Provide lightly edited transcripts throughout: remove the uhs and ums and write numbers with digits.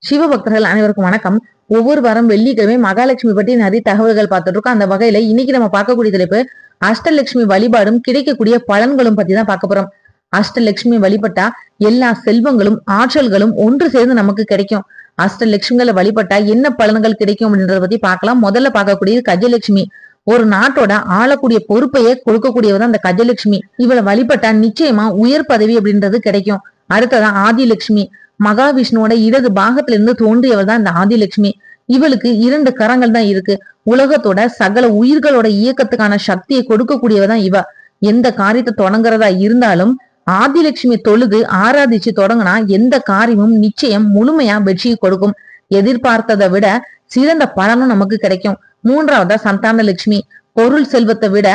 சிவபக்தர்கள் அனைவருக்கும் வணக்கம். ஒவ்வொரு வாரம் வெள்ளிக்கிழமை மகாலட்சுமி பற்றி நிறைய தகவல்கள் பார்த்துட்டு இருக்கோம். அந்த வகையில இன்னைக்கு நம்ம பார்க்கக்கூடிய தலைப்பு அஷ்டலட்சுமி வழிபாடும் கிடைக்கக்கூடிய பலன்களும் பத்தி தான் பார்க்க போறோம். அஷ்டலட்சுமி வழிபட்டா எல்லா செல்வங்களும் ஆற்றல்களும் ஒன்று சேர்ந்து நமக்கு கிடைக்கும். அஷ்டலட்சுமிகளை வழிபட்டா என்ன பலன்கள் கிடைக்கும் அப்படின்றத பத்தி பார்க்கலாம். முதல்ல பார்க்கக்கூடியது கஜலட்சுமி. ஒரு நாட்டோட ஆளக்கூடிய பொறுப்பையே கொடுக்கக்கூடியவதான் அந்த கஜலட்சுமி. இவளை வழிபட்டா நிச்சயமா உயர் பதவி அப்படின்றது கிடைக்கும். அடுத்ததான் ஆதிலட்சுமி. மகாவிஷ்ணுவோட இடது பாகத்திலிருந்து தோன்றியவர் தான் இந்த ஆதிலட்சுமி. இவளுக்கு 2 கரங்கள் தான் இருக்கு. உலகத்தோட சகல உயிர்களோட இயக்கத்துக்கான சக்தியை கொடுக்கக்கூடியவ தான் இவ. எந்த காரியத்தை தொடங்குறதா இருந்தாலும் ஆதிலட்சுமி தொழுது ஆராதிச்சு தொடங்கினா எந்த காரியமும் நிச்சயம் முழுமையா வெற்றியை கொடுக்கும். எதிர்பார்த்ததை விட சிறந்த பலனும் நமக்கு கிடைக்கும். 3வதா சந்தான லட்சுமி. பொருள் செல்வத்தை விட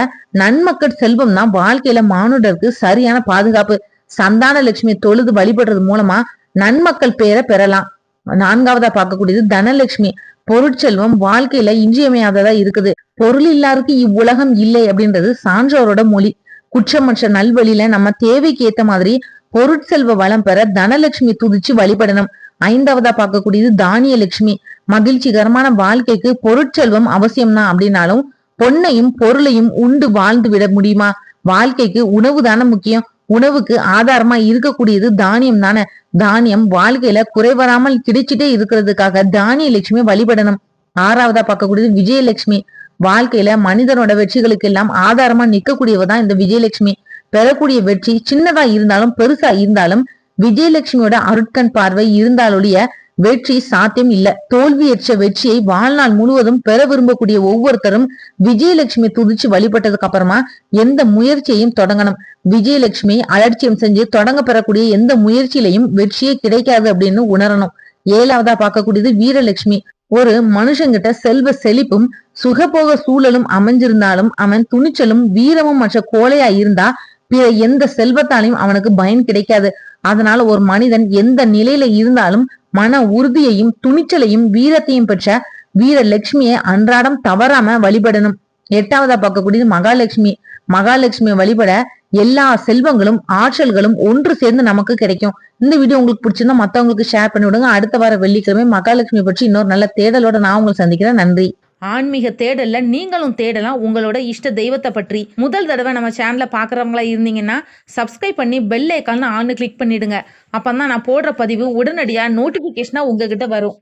நன்மக்கள் செல்வம் தான் வாழ்க்கையில மானுடருக்கு சரியான பாதுகாப்பு. சந்தான லட்சுமி தொழுது வழிபடுறது மூலமா நன்மக்கள் பேரை பெறலாம். 4வதா பார்க்கக்கூடியது தனலட்சுமி. பொருட்செல்வம் வாழ்க்கையில இன்றியமையாததா இருக்குது. பொருள் இல்லாருக்கு இவ்வுலகம் இல்லை அப்படின்றது சான்றோரோட மொழி. குற்றமற்ற நல்வழியில நம்ம தேவைக்கு ஏத்த மாதிரி பொருட்செல்வ வளம் பெற தனலட்சுமி துதிச்சு வழிபடணும். 5வதா பார்க்கக்கூடியது தானிய லட்சுமி. மகிழ்ச்சிகரமான வாழ்க்கைக்கு பொருட்செல்வம் அவசியம்தான் அப்படின்னாலும் பொன்னையும் பொருளையும் உண்டு வாழ்ந்து விட முடியுமா? வாழ்க்கைக்கு உணவு தானே முக்கியம். உணவுக்கு ஆதாரமா இருக்கக்கூடியது தானியம் தானே. தானியம் வாழ்க்கையில குறைவராமல் கிடைச்சிட்டே இருக்கிறதுக்காக தானிய லட்சுமி வழிபடணும். 6வதா பார்க்கக்கூடியது விஜயலட்சுமி. வாழ்க்கையில மனிதனோட வெற்றிகளுக்கு எல்லாம் ஆதாரமா நிக்கக்கூடியவதான் இந்த விஜயலட்சுமி. பெறக்கூடிய வெற்றி சின்னதா இருந்தாலும் பெருசா இருந்தாலும் விஜயலட்சுமியோட அருட்கண் பார்வை இருந்தாலொழிய வெற்றி சாத்தியம் இல்ல. தோல்வியற்ற வெற்றியை வாழ்நாள் முழுவதும் பெற விரும்பக்கூடிய ஒவ்வொருத்தரும் விஜயலட்சுமி துதிச்சு வழிபட்டதுக்கு அப்புறமா எந்த முயற்சியையும் தொடங்கணும். விஜயலட்சுமி அலட்சியம் செஞ்சு தொடங்க பெறக்கூடிய எந்த முயற்சியிலையும் வெற்றியே கிடைக்காது அப்படின்னு உணரணும். 7வதா பார்க்கக்கூடியது வீரலட்சுமி. ஒரு மனுஷங்கிட்ட செல்வ செழிப்பும் சுகபோக சூழலும் அமைஞ்சிருந்தாலும் அவன் துணிச்சலும் வீரமும் மற்ற கோழையா இருந்தா பிற எந்த செல்வத்தாலையும் அவனுக்கு பயன் கிடைக்காது. அதனால ஒரு மனிதன் எந்த நிலையில இருந்தாலும் மன உறுதியையும் துணிச்சலையும் வீரத்தையும் பெற்ற வீரலட்சுமியை அன்றாடம் தவறாம வழிபடணும். 8வதா பார்க்கக்கூடியது மகாலட்சுமி. மகாலட்சுமியை வழிபட எல்லா செல்வங்களும் ஆற்றல்களும் ஒன்று சேர்ந்து நமக்கு கிடைக்கும். இந்த வீடியோ உங்களுக்கு பிடிச்சிருந்தா மத்தவங்களுக்கு ஷேர் பண்ணி விடுங்க. அடுத்த வார வெள்ளிக்கிழமை மகாலட்சுமி பற்றி இன்னொரு நல்ல தேடலோட நான் உங்களை சந்திக்கிறேன். நன்றி. ஆன்மீக தேடல்ல நீங்களும் தேடலாம் உங்களோட இஷ்ட தெய்வத்தை பற்றி. முதல் தடவை நம்ம சேனலை பார்க்குறவங்களா இருந்தீங்கன்னா சப்ஸ்கிரைப் பண்ணி பெல் ஐக்கான் ஆன்னு கிளிக் பண்ணிடுங்க. அப்பதான் நான் போடுற பதிவு உடனடியாக நோட்டிஃபிகேஷனா உங்ககிட்ட வரும்.